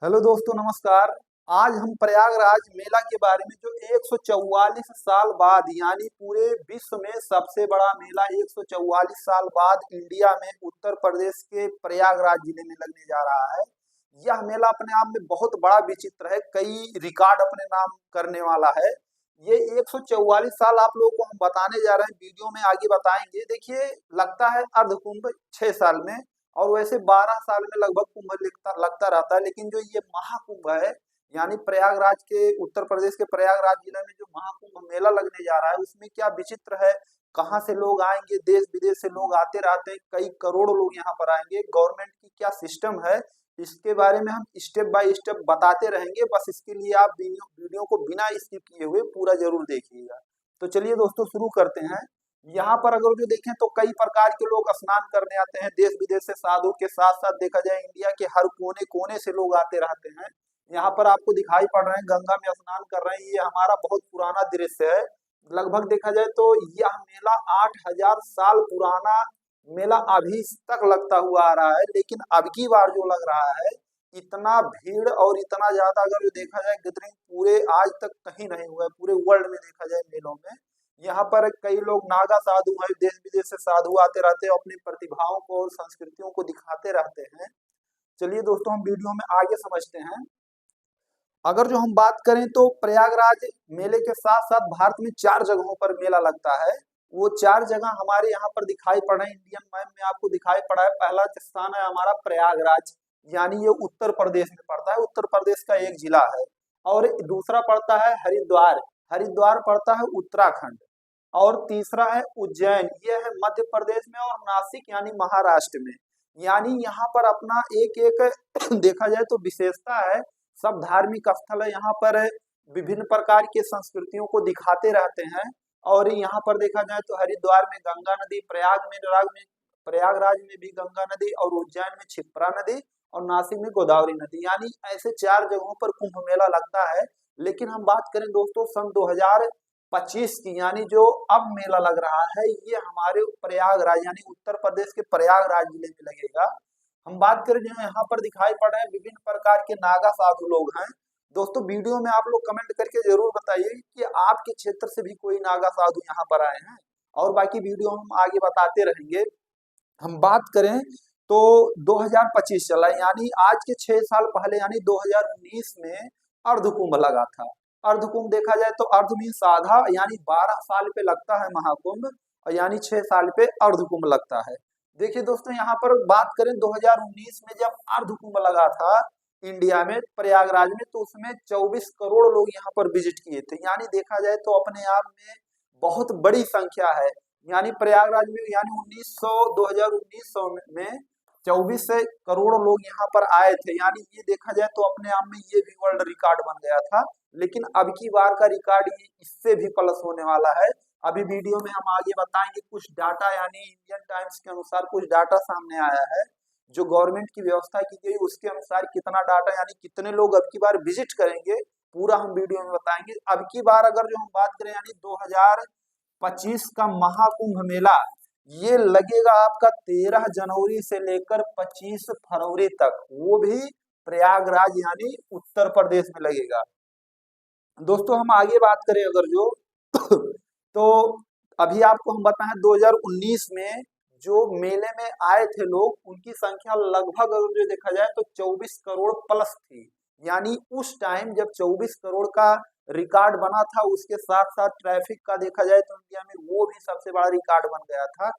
Hello दोस्तों, नमस्कार। आज हम प्रयागराज मेला के बारे में, जो 144 साल बाद, यानी पूरे विश्व में सबसे बड़ा मेला 144 साल बाद इंडिया में उत्तर प्रदेश के प्रयागराज जिले में लगने जा रहा है। यह मेला अपने आप में बहुत बड़ा विचित्र है, कई रिकॉर्ड अपने नाम करने वाला है। ये 144 साल आप लोगों को हम बताने जा रहे हैं, वीडियो में आगे बताएंगे। देखिए, लगता है अर्धकुंभ 6 साल में, और वैसे 12 साल में लगभग कुंभ लगता रहता है। लेकिन जो ये महाकुंभ है, यानी प्रयागराज के, उत्तर प्रदेश के प्रयागराज जिले में जो महाकुंभ मेला लगने जा रहा है, उसमें क्या विचित्र है। कहाँ से लोग आएंगे, देश विदेश से लोग आते रहते हैं, कई करोड़ लोग यहाँ पर आएंगे। गवर्नमेंट की क्या सिस्टम है, इसके बारे में हम स्टेप बाय स्टेप बताते रहेंगे। बस इसके लिए आप वीडियो को बिना स्किप किए हुए पूरा जरूर देखिएगा। तो चलिए दोस्तों, शुरू करते हैं। यहाँ पर अगर जो देखें तो कई प्रकार के लोग स्नान करने आते हैं, देश विदेश से। साधु के साथ साथ देखा जाए इंडिया के हर कोने कोने से लोग आते रहते हैं। यहाँ पर आपको दिखाई पड़ रहे हैं, गंगा में स्नान कर रहे हैं। ये हमारा बहुत पुराना दृश्य है। लगभग देखा जाए तो यह मेला 8,000 साल पुराना मेला अभी तक लगता हुआ आ रहा है। लेकिन अब की बार जो लग रहा है, इतना भीड़ और इतना ज्यादा, अगर जो देखा जाए गैदरिंग पूरे आज तक कहीं नहीं हुआ है, पूरे वर्ल्ड में देखा जाए मेलों में। यहाँ पर कई लोग नागा साधु हैं, देश विदेश से साधु आते रहते हैं, अपनी प्रतिभाओं को और संस्कृतियों को दिखाते रहते हैं। चलिए दोस्तों, हम वीडियो में आगे समझते हैं। अगर जो हम बात करें तो प्रयागराज मेले के साथ साथ भारत में 4 जगहों पर मेला लगता है। वो 4 जगह हमारे यहाँ पर दिखाई पड़ रहे हैं, इंडियन मैप में आपको दिखाई पड़ा है। पहला स्थान है हमारा प्रयागराज, यानी ये उत्तर प्रदेश में पड़ता है, उत्तर प्रदेश का एक जिला है। और दूसरा पड़ता है हरिद्वार, हरिद्वार पड़ता है उत्तराखंड। और तीसरा है उज्जैन, ये है मध्य प्रदेश में। और नासिक यानी महाराष्ट्र में। यानी यहाँ पर अपना एक एक देखा जाए तो विशेषता है। सब धार्मिक स्थल है यहाँ पर, विभिन्न प्रकार की संस्कृतियों को दिखाते रहते हैं। और यहाँ पर देखा जाए तो हरिद्वार में गंगा नदी, प्रयागराज में भी गंगा नदी, और उज्जैन में क्षिप्रा नदी, और नासिक में गोदावरी नदी। यानी ऐसे 4 जगहों पर कुंभ मेला लगता है। लेकिन हम बात करें दोस्तों सन 2025 की, यानी जो अब मेला लग रहा है, ये हमारे प्रयागराज यानी उत्तर प्रदेश के प्रयागराज जिले में लगेगा। हम बात करें, जो यहाँ पर दिखाई पड़ रहे हैं विभिन्न प्रकार के नागा साधु लोग हैं। दोस्तों, वीडियो में आप लोग कमेंट करके जरूर बताइए कि आपके क्षेत्र से भी कोई नागा साधु यहाँ पर आए हैं। और बाकी वीडियो हम आगे बताते रहेंगे। हम बात करें तो 2025 चला, यानी आज के 6 साल पहले, यानी 2019 में अर्धकुंभ लगा था। अर्धकुंभ देखा जाए तो अर्ध मीन्स आधा, यानी 12 साल पे लगता है महाकुंभ, और यानी 6 साल पे अर्धकुंभ लगता है। देखिए दोस्तों, यहाँ पर बात करें 2019 में जब अर्धकुंभ लगा था इंडिया में, प्रयागराज में, तो उसमें 24 करोड़ लोग यहाँ पर विजिट किए थे। यानी देखा जाए तो अपने आप में बहुत बड़ी संख्या है। यानी प्रयागराज में, यानी 1900 में 24 करोड़ लोग यहाँ पर आए थे। यानी ये देखा जाए तो अपने आप में ये भी वर्ल्ड रिकॉर्ड बन गया था। लेकिन अब की बार का रिकॉर्ड ये इससे भी प्लस होने वाला है। अभी वीडियो में हम आगे बताएंगे कुछ डाटा, यानी इंडियन टाइम्स के अनुसार कुछ डाटा सामने आया है। जो गवर्नमेंट की व्यवस्था की गई उसके अनुसार कितना डाटा, यानी कितने लोग अब की बार विजिट करेंगे, पूरा हम वीडियो में बताएंगे। अब की बार अगर जो हम बात करें, यानी 2025 का महाकुंभ मेला, ये लगेगा आपका 13 जनवरी से लेकर 25 फरवरी तक, वो भी प्रयागराज यानी उत्तर प्रदेश में लगेगा। दोस्तों, हम आगे बात करें अगर जो तो अभी आपको हम बताएं 2019 में जो मेले में आए थे लोग, उनकी संख्या लगभग अगर जो देखा जाए तो 24 करोड़ प्लस थी। यानी उस टाइम जब 24 करोड़ का रिकॉर्ड बना था, उसके साथ साथ ट्रैफिक का देखा जाए तो इंडिया में वो भी सबसे बड़ा रिकॉर्ड बन गया था।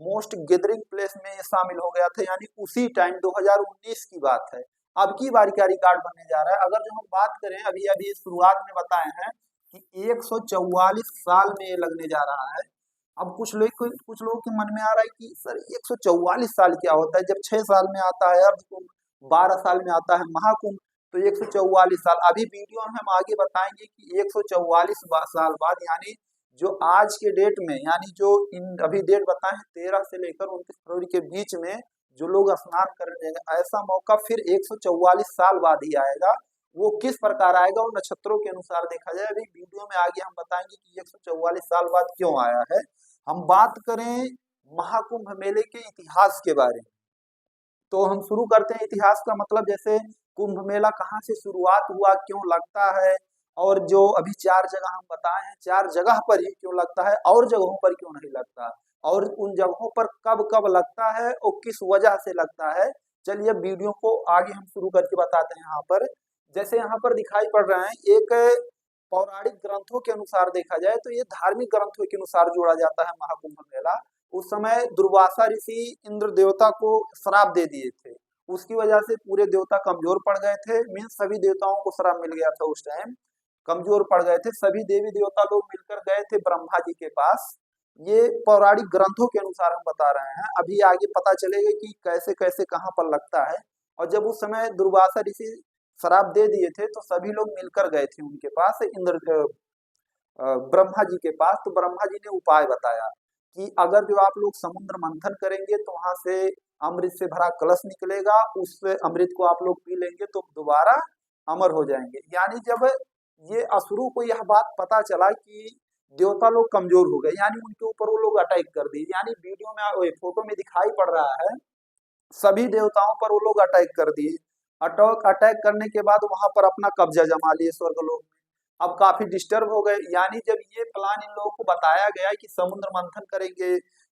मोस्ट गैदरिंग प्लेस में ये शामिल हो गया था। यानी उसी टाइम 2019 की बात है। अब की बार क्या रिकॉर्ड बनने जा रहा है, अगर जो हम बात करें, अभी अभी शुरुआत में बताए हैं कि 144 साल में ये लगने जा रहा है। अब कुछ लोगों के मन में आ रहा है कि सर 144 साल क्या होता है, जब 6 साल में आता है अर्धकुंभ, 12 साल में आता है महाकुंभ, तो 144 साल। अभी वीडियो में हम आगे बताएंगे कि 144 साल बाद, यानी जो आज के डेट में, यानी जो इन अभी डेट बताए हैं 13 से लेकर 29 फरवरी के बीच में जो लोग स्नान करने जाएंगे, ऐसा मौका फिर 144 साल बाद ही आएगा। वो किस प्रकार आएगा, वो नक्षत्रों के अनुसार देखा जाए। अभी वीडियो में आगे हम बताएंगे कि 144 साल बाद क्यों आया है। हम बात करें महाकुंभ मेले के इतिहास के बारे में, तो हम शुरू करते हैं इतिहास का। मतलब जैसे कुंभ मेला कहाँ से शुरुआत हुआ, क्यों लगता है, और जो अभी 4 जगह हम बताए हैं 4 जगह पर ही क्यों लगता है और जगहों पर क्यों नहीं लगता, और उन जगहों पर कब कब लगता है और किस वजह से लगता है। चलिए वीडियो को आगे हम शुरू करके बताते हैं। यहाँ पर जैसे यहाँ पर दिखाई पड़ रहा है, एक पौराणिक ग्रंथों के अनुसार देखा जाए तो ये धार्मिक ग्रंथों के अनुसार जोड़ा जाता है महाकुंभ मेला। उस समय दुर्वासा ऋषि इंद्र देवता को श्राप दे दिए थे, उसकी वजह से पूरे देवता कमजोर पड़ गए थे। मीन्स सभी देवताओं को श्राप मिल गया था, उस टाइम कमजोर पड़ गए थे। सभी देवी देवता लोग मिलकर गए थे ब्रह्मा जी के पास। ये पौराणिक ग्रंथों के अनुसार हम बता रहे हैं, अभी आगे पता चलेगा कि कैसे कैसे कहाँ पर लगता है। और जब उस समय दुर्वासा ऋषि श्राप दे दिए थे तो सभी लोग मिलकर गए थे उनके पास, इंद्र ब्रह्मा जी के पास। तो ब्रह्मा जी ने उपाय बताया कि अगर जो आप लोग समुद्र मंथन करेंगे तो वहां से अमृत से भरा कलश निकलेगा, उस अमृत को आप लोग पी लेंगे तो दोबारा अमर हो जाएंगे। यानी जब ये असुरों को यह बात पता चला कि देवता लोग कमजोर हो गए, यानी उनके ऊपर वो लोग अटैक कर दिए। यानी वीडियो में फोटो में दिखाई पड़ रहा है सभी देवताओं पर वो लोग अटैक कर दिए। अटैक करने के बाद वहां पर अपना कब्जा जमा लिए स्वर्गलोक में। अब काफी डिस्टर्ब हो गए। यानी जब ये प्लान इन लोगों को बताया गया कि समुद्र मंथन करेंगे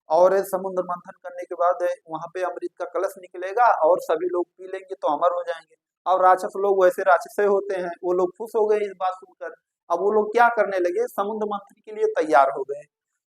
और समुद्र मंथन करने के बाद वहां पे अमृत का कलश निकलेगा और सभी लोग पी लेंगे तो अमर हो जाएंगे। अब राक्षस लोग वैसे राक्षसे होते हैं, वो लोग खुश हो गए इस बात सुनकर। अब वो लोग क्या करने लगे, समुद्र मंथन के लिए तैयार हो गए।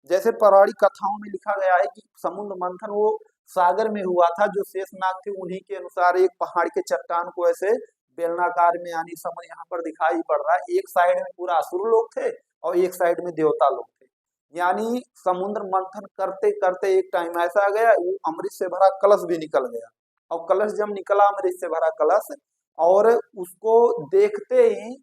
जैसे पौराणिक कथाओं में लिखा गया है कि समुद्र मंथन वो सागर में हुआ था, जो शेषनाग थे उन्हीं के अनुसार एक पहाड़ के चट्टान को ऐसे बेलनाकार में, यानी समझ यहाँ पर दिखाई पड़ रहा है, एक साइड में पूरा असुर लोग थे और एक साइड में देवता लोग थे। यानी समुद्र मंथन करते करते एक टाइम ऐसा आ गया, वो अमृत से भरा कलश भी निकल गया। और कलश जब निकला, अमृत से भरा कलश, और उसको देखते ही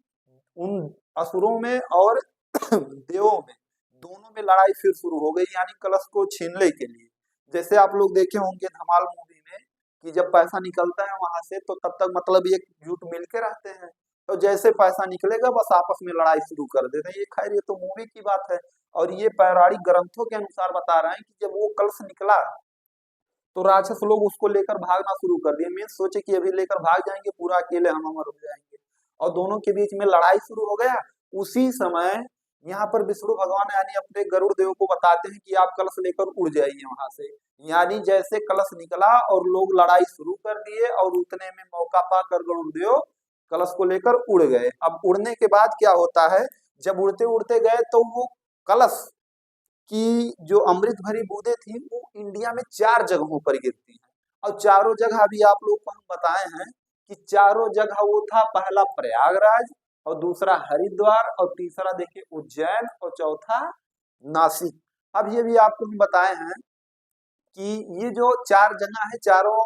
उन असुरों में और देवों में, दोनों में लड़ाई फिर शुरू हो गई, यानी कलश को छीनने के लिए। जैसे आप लोग देखे होंगे धमाल मूवी में कि जब पैसा निकलता है वहां से तो तब तक मतलब ये जुट मिल के रहते हैं, तो जैसे पैसा निकलेगा बस आपस में लड़ाई शुरू कर देते हैं। ये खैर ये तो मूवी की बात है, और ये पौराणिक ग्रंथों के अनुसार बता रहे हैं कि जब वो कलश निकला तो राक्षस लोग उसको लेकर भागना शुरू कर दिए। मीन्स सोचे कि अभी लेकर भाग जाएंगे, पूरा अकेले हम अमर हो जाएंगे, और दोनों के बीच में लड़ाई शुरू हो गया। उसी समय यहाँ पर विष्णु भगवान यानी अपने गरुड़ देव को बताते हैं कि आप कलश लेकर उड़ जाइए वहां से। यानी जैसे कलश निकला और लोग लड़ाई शुरू कर दिए, और उतने में मौका पाकर गरुड़ देव कलश को लेकर उड़ गए। अब उड़ने के बाद क्या होता है, जब उड़ते उड़ते गए तो वो कलश कि जो अमृत भरी बूंदें थी वो इंडिया में 4 जगहों पर गिरती हैं। और चारों जगह भी आप लोग को हम बताए हैं कि चारों जगह वो था, पहला प्रयागराज, और दूसरा हरिद्वार, और तीसरा देखिए उज्जैन, और चौथा नासिक। अब ये भी आपको हम बताए हैं कि ये जो 4 जगह है, चारों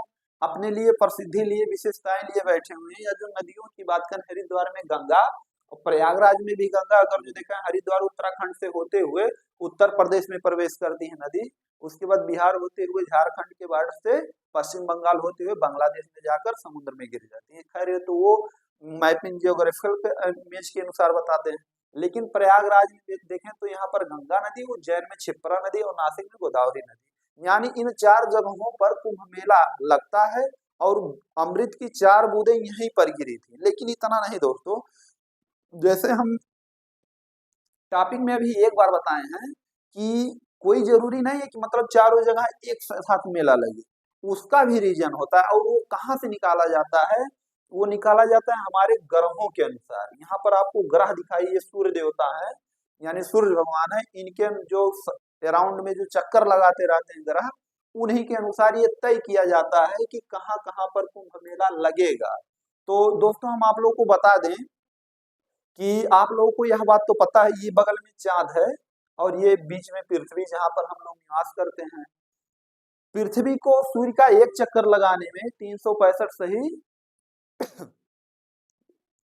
अपने लिए प्रसिद्धि लिए, विशेषताएं लिए बैठे हुए हैं। या जो नदियों की बात करें, हरिद्वार में गंगा और प्रयागराज में भी गंगा। अगर जो देखा है, हरिद्वार उत्तराखंड से होते हुए उत्तर प्रदेश में प्रवेश करती है नदी, उसके बाद बिहार होते हुए झारखंड के बॉर्डर से पश्चिम बंगाल होते हुए बांग्लादेश में जाकर समुद्र में गिर जाती है। खैर ये तो वो मैपिंग जियोग्राफिकल इमेज के अनुसार बताते हैं। लेकिन प्रयागराज में देखें तो यहाँ पर गंगा नदी, उज्जैन में क्षिप्रा नदी, और नासिक में गोदावरी नदी। यानी इन 4 जगहों पर कुंभ मेला लगता है, और अमृत की 4 बूंदें यहीं पर गिरी थी। लेकिन इतना नहीं दोस्तों, जैसे हम टॉपिक में अभी एक बार बताए हैं कि कोई जरूरी नहीं है कि मतलब चारों जगह एक साथ मेला लगे, उसका भी रीजन होता है। और वो कहाँ से निकाला जाता है, वो निकाला जाता है हमारे ग्रहों के अनुसार। यहाँ पर आपको ग्रह दिखाई, ये सूर्य देवता है यानी सूर्य भगवान है, इनके जो अराउंड में जो चक्कर लगाते रहते हैं ग्रह, उन्हीं के अनुसार ये तय किया जाता है कि कहाँ कहाँ पर कुंभ मेला लगेगा। तो दोस्तों हम आप लोग को बता दें कि आप लोगों को यह बात तो पता है, ये बगल में चांद है और ये बीच में पृथ्वी, जहां पर हम लोग निवास करते हैं। पृथ्वी को सूर्य का एक चक्कर लगाने में 365 सही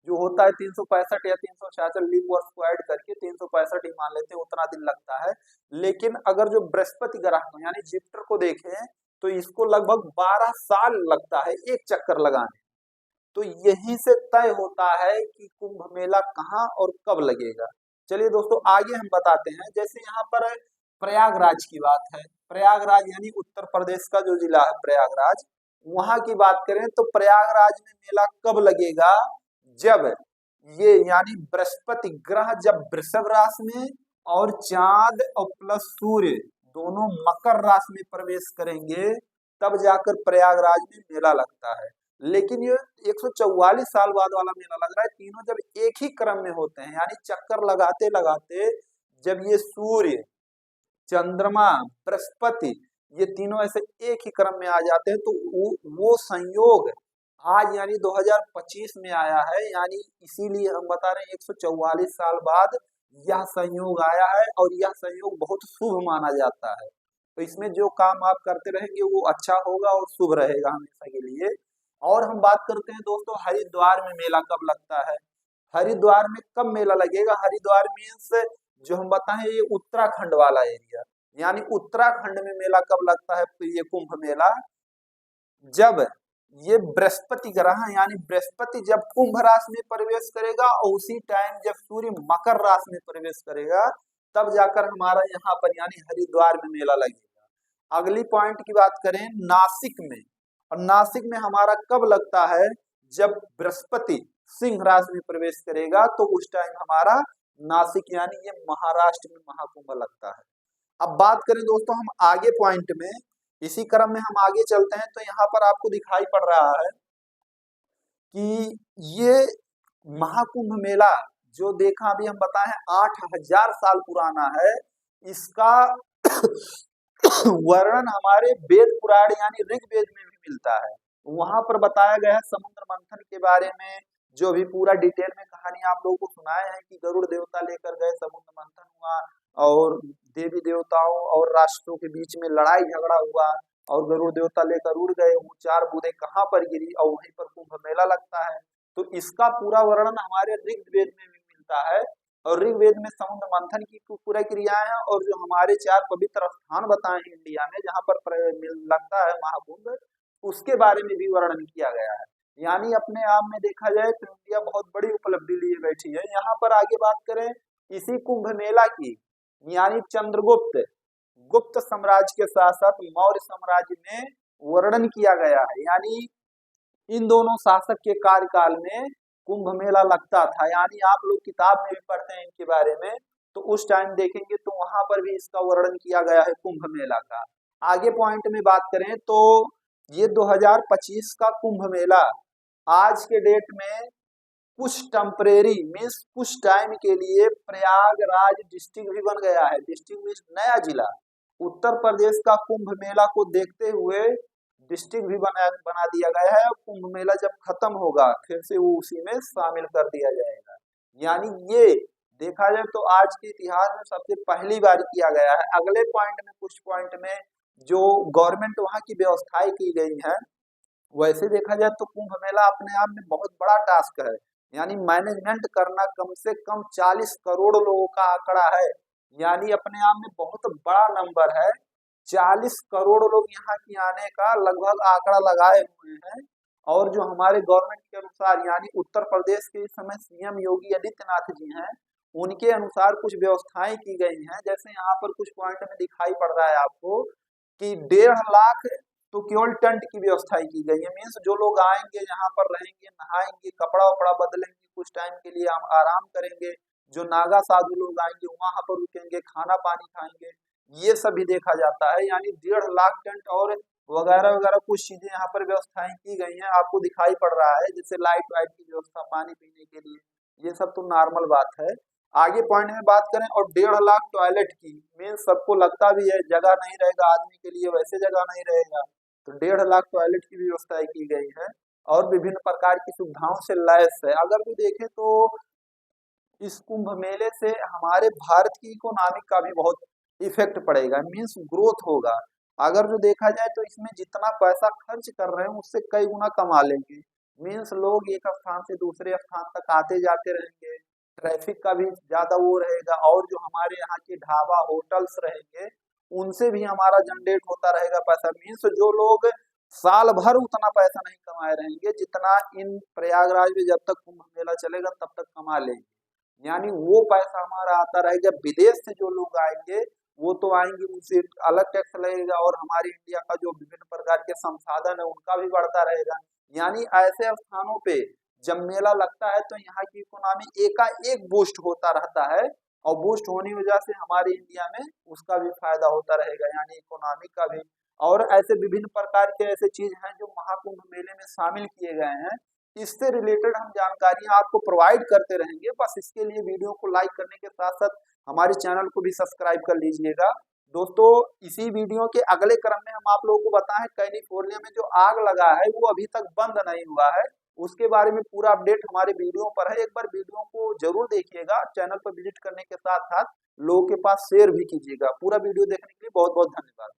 जो होता है 365 या 366 लीप वर्ष को ऐड करके 365 ही मान लेते हैं, उतना दिन लगता है। लेकिन अगर जो बृहस्पति ग्रह को यानी जुपिटर को देखें तो इसको लगभग 12 साल लगता है एक चक्कर लगाने। तो यहीं से तय होता है कि कुंभ मेला कहाँ और कब लगेगा। चलिए दोस्तों आगे हम बताते हैं। जैसे यहाँ पर प्रयागराज की बात है, प्रयागराज यानी उत्तर प्रदेश का जो जिला है प्रयागराज, वहां की बात करें तो प्रयागराज में मेला कब लगेगा, जब ये यानी बृहस्पति ग्रह जब वृषभ राशि में और चांद और प्लस सूर्य दोनों मकर राशि में प्रवेश करेंगे, तब जाकर प्रयागराज में मेला लगता है। लेकिन ये 144 साल बाद वाला मेला लग रहा है, तीनों जब एक ही क्रम में होते हैं, यानी चक्कर लगाते लगाते जब ये सूर्य, चंद्रमा, बृहस्पति ये तीनों ऐसे एक ही क्रम में आ जाते हैं, तो वो संयोग आज यानी 2025 में आया है। यानी इसीलिए हम बता रहे हैं 144 साल बाद यह संयोग आया है, और यह संयोग बहुत शुभ माना जाता है। तो इसमें जो काम आप करते रहेंगे वो अच्छा होगा और शुभ रहेगा हमेशा के लिए। और हम बात करते हैं दोस्तों हरिद्वार में मेला कब लगता है। हरिद्वार में कब मेला लगेगा, हरिद्वार मीन्स जो हम बताएं ये उत्तराखंड वाला एरिया, यानी उत्तराखंड में मेला कब लगता है, ये कुंभ मेला जब ये बृहस्पति ग्रह यानी बृहस्पति जब कुंभ राशि में प्रवेश करेगा, और उसी टाइम जब सूर्य मकर राशि में प्रवेश करेगा, तब जाकर हमारा यहाँ पर यानी हरिद्वार में मेला लगेगा। अगली पॉइंट की बात करें नासिक में, और नासिक में हमारा कब लगता है, जब बृहस्पति सिंह राशि में प्रवेश करेगा, तो उस टाइम हमारा नासिक यानी ये महाराष्ट्र में महाकुंभ लगता है। अब बात करें दोस्तों हम आगे पॉइंट में, इसी क्रम में हम आगे चलते हैं, तो यहाँ पर आपको दिखाई पड़ रहा है कि ये महाकुंभ मेला जो देखा अभी हम बताए 8000 साल पुराना है, इसका वर्णन हमारे वेद पुराण यानी ऋग्वेद में भी मिलता है। वहां पर बताया गया है समुद्र मंथन के बारे में, जो भी पूरा डिटेल में कहानी आप लोगों को सुनाए हैं कि गरुड़ देवता लेकर गए, समुद्र मंथन हुआ और देवी देवताओं और राष्ट्रों के बीच में लड़ाई झगड़ा हुआ, और गरुड़ देवता लेकर उड़ गए, वो 4 बूंदें कहाँ पर गिरी, और वहीं पर कुंभ मेला लगता है। तो इसका पूरा वर्णन हमारे ऋग्वेद में भी मिलता है, और ऋग्वेद में समुद्र मंथन की पूरा क्रियाएं हैं, और जो हमारे 4 पवित्र स्थान बताए हैं इंडिया में जहाँ पर लगता है महाकुंभ, उसके बारे में भी वर्णन किया गया है। यानी अपने आप में देखा जाए तो इंडिया बहुत बड़ी उपलब्धि लिए बैठी है। यहाँ पर आगे बात करें इसी कुंभ मेला की, यानी चंद्रगुप्त गुप्त साम्राज्य के साथ साथ मौर्य साम्राज्य में वर्णन किया गया है। यानी इन दोनों शासक के कार्यकाल में कुंभ मेला लगता था, यानी आप लोग किताब में भी पढ़ते हैं इनके बारे में, तो उस टाइम देखेंगे तो वहां पर भी इसका वर्णन किया गया है कुंभ मेला का। आगे पॉइंट में बात करें तो ये 2025 का कुंभ मेला आज के डेट में कुछ टेम्परेरी मीन्स कुछ टाइम के लिए प्रयागराज डिस्ट्रिक्ट भी बन गया है। डिस्ट्रिक्ट मीन्स नया जिला। उत्तर प्रदेश का कुंभ मेला को देखते हुए डिस्ट्रिक्ट भी बना दिया गया है, और कुंभ मेला जब खत्म होगा फिर से वो उसी में शामिल कर दिया जाएगा। यानी ये देखा जाए तो आज के इतिहास में सबसे पहली बार किया गया है। अगले पॉइंट में कुछ पॉइंट में जो गवर्नमेंट वहाँ की व्यवस्थाएं की गई है, वैसे देखा जाए तो कुंभ मेला अपने आप में बहुत बड़ा टास्क है। यानी मैनेजमेंट करना कम से कम 40 करोड़ लोगों का आंकड़ा है, यानी अपने आप में बहुत बड़ा नंबर है। 40 करोड़ लोग यहाँ की आने का लगभग आंकड़ा लगाए हुए हैं, और जो हमारे गवर्नमेंट के अनुसार यानी उत्तर प्रदेश के इस समय सीएम योगी आदित्यनाथ जी हैं, उनके अनुसार कुछ व्यवस्थाएं की गई हैं। जैसे यहाँ पर कुछ पॉइंट में दिखाई पड़ रहा है आपको कि 1.5 लाख तो केवल टेंट की व्यवस्था की गई है। मीन्स जो लोग आएंगे यहाँ पर रहेंगे, नहाएंगे, कपड़ा वपड़ा बदलेंगे, कुछ टाइम के लिए हम आराम करेंगे, जो नागा साधु लोग आएंगे वहां पर रुकेंगे, खाना पानी खाएंगे, ये सब भी देखा जाता है। यानी 1.5 लाख टेंट और वगैरह वगैरह कुछ चीजें यहाँ पर व्यवस्थाएं की गई हैं, आपको दिखाई पड़ रहा है, जैसे लाइट वाइट की व्यवस्था, पानी पीने के लिए, ये सब तो नॉर्मल बात है। आगे पॉइंट में बात करें और 1.5 लाख टॉयलेट की, मीन्स सबको लगता भी है जगह नहीं रहेगा आदमी के लिए, वैसे जगह नहीं रहेगा, तो 1.5 लाख टॉयलेट की भी व्यवस्थाएं की गई है, और विभिन्न प्रकार की सुविधाओं से लैस है। अगर भी देखें तो इस कुंभ मेले से हमारे भारत की इकोनॉमी का भी बहुत इफेक्ट पड़ेगा, मीन्स ग्रोथ होगा। अगर जो देखा जाए तो इसमें जितना पैसा खर्च कर रहे हैं उससे कई गुना कमा लेंगे। मीन्स लोग एक स्थान से दूसरे स्थान तक आते जाते रहेंगे, ट्रैफिक का भी ज्यादा वो रहेगा, और जो हमारे यहाँ के ढाबा होटल्स रहेंगे उनसे भी हमारा जनरेट होता रहेगा पैसा। मीन्स जो लोग साल भर उतना पैसा नहीं कमाए रहेंगे जितना इन प्रयागराज में जब तक कुंभ मेला चलेगा तब तक कमा लेंगे। यानी वो पैसा हमारा आता रहेगा, विदेश से जो लोग आएंगे वो तो आएंगे, उनसे अलग टैक्स लगेगा, और हमारे इंडिया का जो विभिन्न प्रकार के संसाधन है उनका भी बढ़ता रहेगा। यानी ऐसे स्थानों पे जब मेला लगता है तो यहाँ की इकोनॉमी एकाएक बूस्ट होता रहता है, और बूस्ट होने की वजह से हमारे इंडिया में उसका भी फायदा होता रहेगा, यानी इकोनॉमी का भी। और ऐसे विभिन्न प्रकार के ऐसे चीज हैं जो महाकुंभ मेले में शामिल किए गए हैं। इससे रिलेटेड हम जानकारियां आपको प्रोवाइड करते रहेंगे। बस इसके लिए वीडियो को लाइक करने के साथ साथ हमारे चैनल को भी सब्सक्राइब कर लीजिएगा। दोस्तों, इसी वीडियो के अगले क्रम में हम आप लोगों को बताएं कैलिफोर्निया में जो आग लगा है वो अभी तक बंद नहीं हुआ है, उसके बारे में पूरा अपडेट हमारे वीडियो पर है। एक बार वीडियो को जरूर देखिएगा, चैनल पर विजिट करने के साथ साथ लोगों के पास शेयर भी कीजिएगा। पूरा वीडियो देखने के लिए बहुत बहुत धन्यवाद।